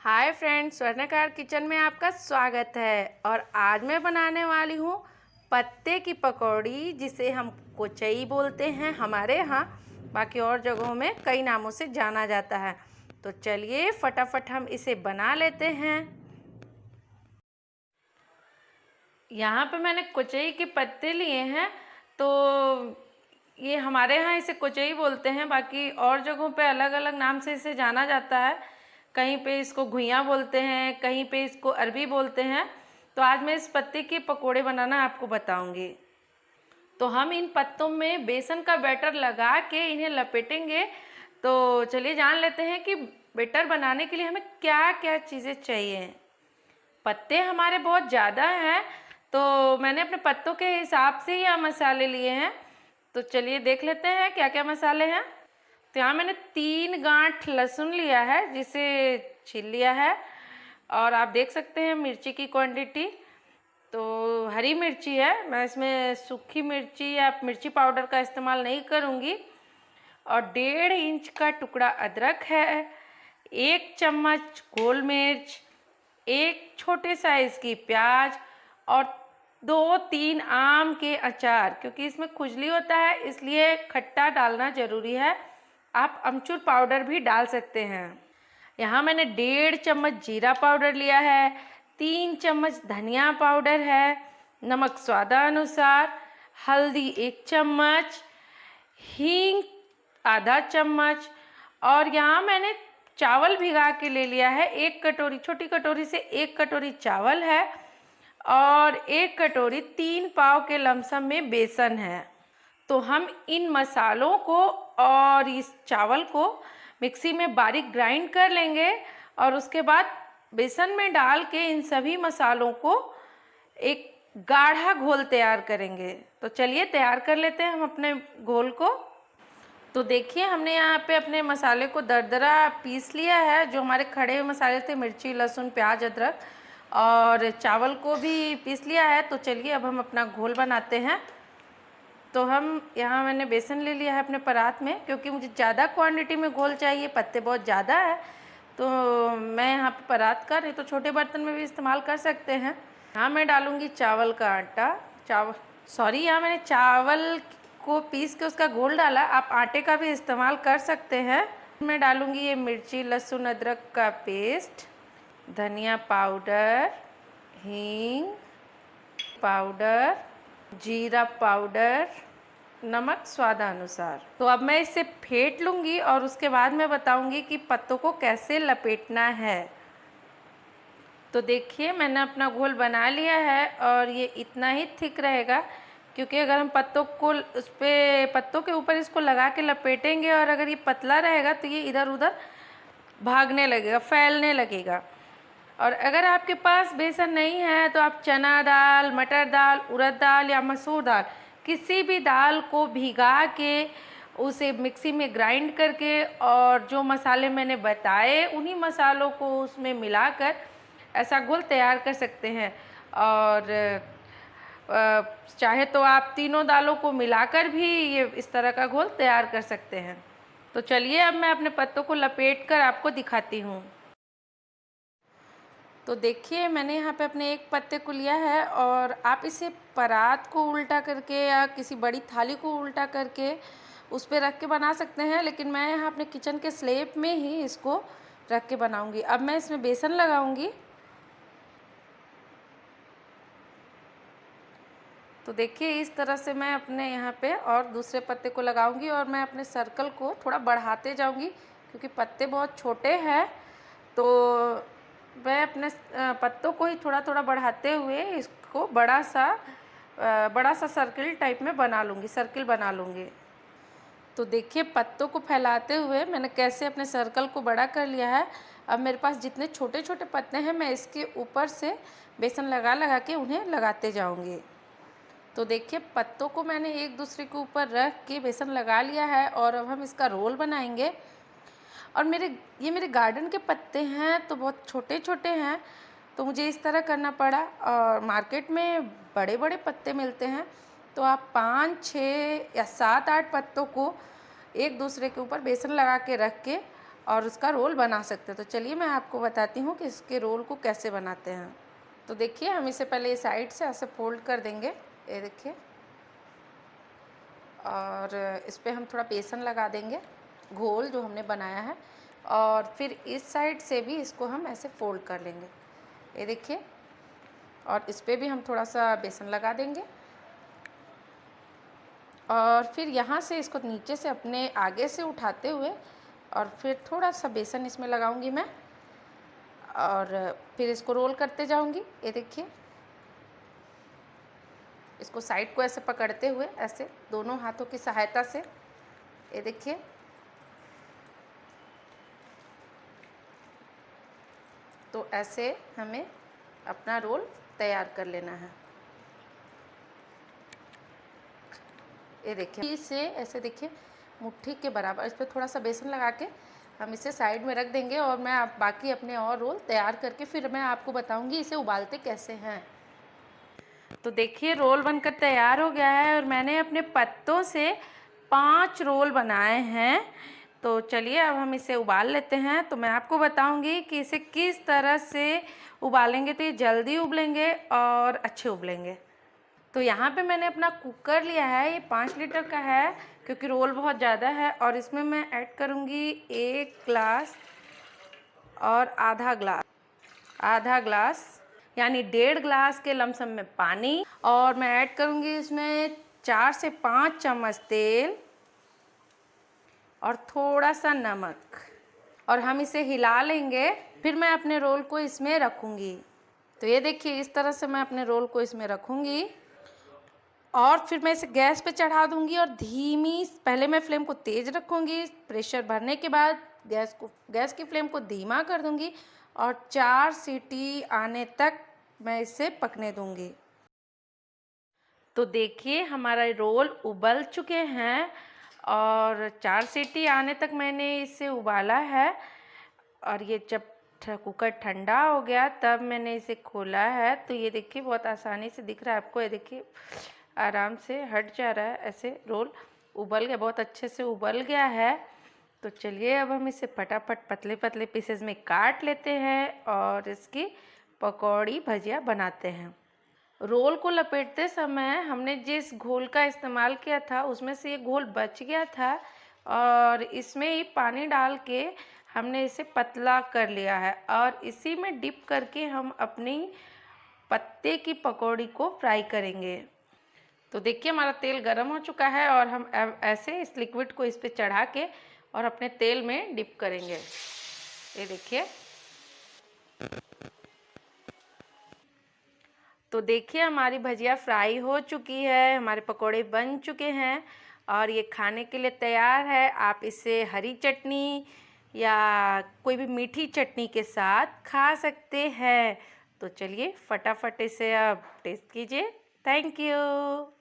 Hi friends, स्वर्णकार kitchen में आपका स्वागत है। और आज मैं बनाने वाली हूँ पत्ते की पकौड़ी, जिसे हम कोचई बोलते हैं हमारे यहाँ, बाकी और जगहों में कई नामों से जाना जाता है। तो चलिए फटाफट हम इसे बना लेते हैं। यहाँ पे मैंने कोचई के पत्ते लिए हैं, तो ये हमारे यहाँ इसे कोचई बोलते हैं, बाकी और जगहों पे अलग अलग नाम से इसे जाना जाता है। कहीं पे इसको घुइयाँ बोलते हैं, कहीं पे इसको अरबी बोलते हैं। तो आज मैं इस पत्ते के पकोड़े बनाना आपको बताऊंगी। तो हम इन पत्तों में बेसन का बैटर लगा के इन्हें लपेटेंगे। तो चलिए जान लेते हैं कि बैटर बनाने के लिए हमें क्या क्या चीज़ें चाहिए। पत्ते हमारे बहुत ज़्यादा हैं, तो मैंने अपने पत्तों के हिसाब से ही मसाले लिए हैं। तो चलिए देख लेते हैं क्या क्या मसाले हैं। तो यहाँ मैंने 3 गांठ लहसुन लिया है, जिसे छील लिया है। और आप देख सकते हैं मिर्ची की क्वांटिटी, तो हरी मिर्ची है। मैं इसमें सूखी मिर्ची या मिर्ची पाउडर का इस्तेमाल नहीं करूँगी। और 1.5 इंच का टुकड़ा अदरक है, 1 चम्मच गोल मिर्च, 1 छोटे साइज़ की प्याज और 2-3 आम के अचार। क्योंकि इसमें खुजली होता है इसलिए खट्टा डालना ज़रूरी है। आप अमचूर पाउडर भी डाल सकते हैं। यहाँ मैंने 1.5 चम्मच जीरा पाउडर लिया है, 3 चम्मच धनिया पाउडर है, नमक स्वादानुसार, हल्दी 1 चम्मच, हींग आधा चम्मच। और यहाँ मैंने चावल भिगा के ले लिया है। 1 कटोरी, छोटी कटोरी से 1 कटोरी चावल है और 1 कटोरी 3 पाव के लमसम में बेसन है। तो हम इन मसालों को और इस चावल को मिक्सी में बारीक ग्राइंड कर लेंगे और उसके बाद बेसन में डाल के इन सभी मसालों को एक गाढ़ा घोल तैयार करेंगे। तो चलिए तैयार कर लेते हैं हम अपने घोल को। तो देखिए हमने यहाँ पे अपने मसाले को दरदरा पीस लिया है। जो हमारे खड़े हुए मसाले थे, मिर्ची, लहसुन, प्याज, अदरक, और चावल को भी पीस लिया है। तो चलिए अब हम अपना घोल बनाते हैं। तो हम यहाँ मैंने बेसन ले लिया है अपने परात में, क्योंकि मुझे ज़्यादा क्वांटिटी में घोल चाहिए, पत्ते बहुत ज़्यादा है। तो मैं यहाँ पे परात का, नहीं तो छोटे बर्तन में भी इस्तेमाल कर सकते हैं। यहाँ मैं डालूँगी चावल का आटा, यहाँ मैंने चावल को पीस के उसका घोल डाला। आप आटे का भी इस्तेमाल कर सकते हैं। मैं डालूँगी ये मिर्ची, लहसुन, अदरक का पेस्ट, धनिया पाउडर, हींग पाउडर, जीरा पाउडर, नमक स्वादानुसार। तो अब मैं इसे फेंट लूँगी और उसके बाद मैं बताऊँगी कि पत्तों को कैसे लपेटना है। तो देखिए मैंने अपना घोल बना लिया है और ये इतना ही थिक रहेगा, क्योंकि अगर हम पत्तों के ऊपर इसको लगा के लपेटेंगे और अगर ये पतला रहेगा तो ये इधर उधर भागने लगेगा, फैलने लगेगा। और अगर आपके पास बेसन नहीं है तो आप चना दाल, मटर दाल, उड़द दाल या मसूर दाल, किसी भी दाल को भिगा के उसे मिक्सी में ग्राइंड करके और जो मसाले मैंने बताए उन्हीं मसालों को उसमें मिलाकर ऐसा घोल तैयार कर सकते हैं। और चाहे तो आप तीनों दालों को मिलाकर भी ये इस तरह का घोल तैयार कर सकते हैं। तो चलिए अब मैं अपने पत्तों को लपेट कर आपको दिखाती हूँ। तो देखिए मैंने यहाँ पे अपने एक पत्ते को लिया है और आप इसे परात को उल्टा करके या किसी बड़ी थाली को उल्टा करके उस पर रख के बना सकते हैं, लेकिन मैं यहाँ अपने किचन के स्लैब में ही इसको रख के बनाऊँगी। अब मैं इसमें बेसन लगाऊँगी। तो देखिए इस तरह से मैं अपने यहाँ पे और दूसरे पत्ते को लगाऊंगी और मैं अपने सर्कल को थोड़ा बढ़ाते जाऊंगी, क्योंकि पत्ते बहुत छोटे हैं। तो मैं अपने पत्तों को ही थोड़ा थोड़ा बढ़ाते हुए इसको बड़ा सा सर्किल टाइप में सर्किल बना लूँगी। तो देखिए पत्तों को फैलाते हुए मैंने कैसे अपने सर्कल को बड़ा कर लिया है। अब मेरे पास जितने छोटे छोटे पत्ते हैं मैं इसके ऊपर से बेसन लगा लगा के उन्हें लगाते जाऊँगी। तो देखिए पत्तों को मैंने एक दूसरे के ऊपर रख के बेसन लगा लिया है और अब हम इसका रोल बनाएंगे। और ये मेरे गार्डन के पत्ते हैं, तो बहुत छोटे छोटे हैं, तो मुझे इस तरह करना पड़ा। और मार्केट में बड़े बड़े पत्ते मिलते हैं, तो आप 5, 6 या 7, 8 पत्तों को एक दूसरे के ऊपर बेसन लगा के रख के और उसका रोल बना सकते हैं। तो चलिए मैं आपको बताती हूँ कि इसके रोल को कैसे बनाते हैं। तो देखिए हम इसे पहले इस साइड से ऐसे फोल्ड कर देंगे, ये देखिए, और इस पर हम थोड़ा बेसन लगा देंगे, घोल जो हमने बनाया है, और फिर इस साइड से भी इसको हम ऐसे फोल्ड कर लेंगे, ये देखिए, और इस पर भी हम थोड़ा सा बेसन लगा देंगे, और फिर यहाँ से इसको नीचे से अपने आगे से उठाते हुए और फिर थोड़ा सा बेसन इसमें लगाऊंगी मैं, और फिर इसको रोल करते जाऊंगी, ये देखिए। इसको साइड को ऐसे पकड़ते हुए ऐसे दोनों हाथों की सहायता से, ये देखिए, तो ऐसे हमें अपना रोल तैयार कर लेना है। ये देखिए इसे ऐसे देखिए मुट्ठी के बराबर इस पर थोड़ा सा बेसन लगा के हम इसे साइड में रख देंगे, और मैं आप बाकी अपने और रोल तैयार करके फिर मैं आपको बताऊंगी इसे उबालते कैसे हैं। तो देखिए रोल बनकर तैयार हो गया है, और मैंने अपने पत्तों से 5 रोल बनाए हैं। तो चलिए अब हम इसे उबाल लेते हैं। तो मैं आपको बताऊंगी कि इसे किस तरह से उबालेंगे तो ये जल्दी उबलेंगे और अच्छे उबलेंगे। तो यहाँ पे मैंने अपना कुकर लिया है, ये 5 लीटर का है क्योंकि रोल बहुत ज़्यादा है, और इसमें मैं ऐड करूँगी 1 ग्लास और आधा ग्लास यानी 1.5 ग्लास के लमसम में पानी, और मैं ऐड करूँगी इसमें 4 से 5 चम्मच तेल और थोड़ा सा नमक, और हम इसे हिला लेंगे। फिर मैं अपने रोल को इसमें रखूँगी। तो ये देखिए इस तरह से मैं अपने रोल को इसमें रखूँगी, और फिर मैं इसे गैस पे चढ़ा दूँगी, और पहले मैं फ्लेम को तेज़ रखूँगी। प्रेशर भरने के बाद गैस की फ्लेम को धीमा कर दूँगी, और 4 सीटी आने तक मैं इसे पकने दूँगी। तो देखिए हमारा रोल उबल चुके हैं, और 4 सीटी आने तक मैंने इसे उबाला है, और ये जब कुकर ठंडा हो गया तब मैंने इसे खोला है। तो ये देखिए बहुत आसानी से दिख रहा है आपको, ये देखिए आराम से हट जा रहा है, ऐसे रोल उबल गया, बहुत अच्छे से उबल गया है। तो चलिए अब हम इसे फटाफट पतले पतले पीसेस में काट लेते हैं और इसकी पकौड़ी भजिया बनाते हैं। रोल को लपेटते समय हमने जिस घोल का इस्तेमाल किया था उसमें से ये घोल बच गया था, और इसमें ही पानी डाल के हमने इसे पतला कर लिया है, और इसी में डिप करके हम अपनी पत्ते की पकौड़ी को फ्राई करेंगे। तो देखिए हमारा तेल गर्म हो चुका है, और हम ऐसे इस लिक्विड को इस पे चढ़ा के और अपने तेल में डिप करेंगे, ये देखिए। तो देखिए हमारी भजिया फ्राई हो चुकी है, हमारे पकोड़े बन चुके हैं, और ये खाने के लिए तैयार है। आप इसे हरी चटनी या कोई भी मीठी चटनी के साथ खा सकते हैं। तो चलिए फटाफट इसे अब टेस्ट कीजिए। Thank you.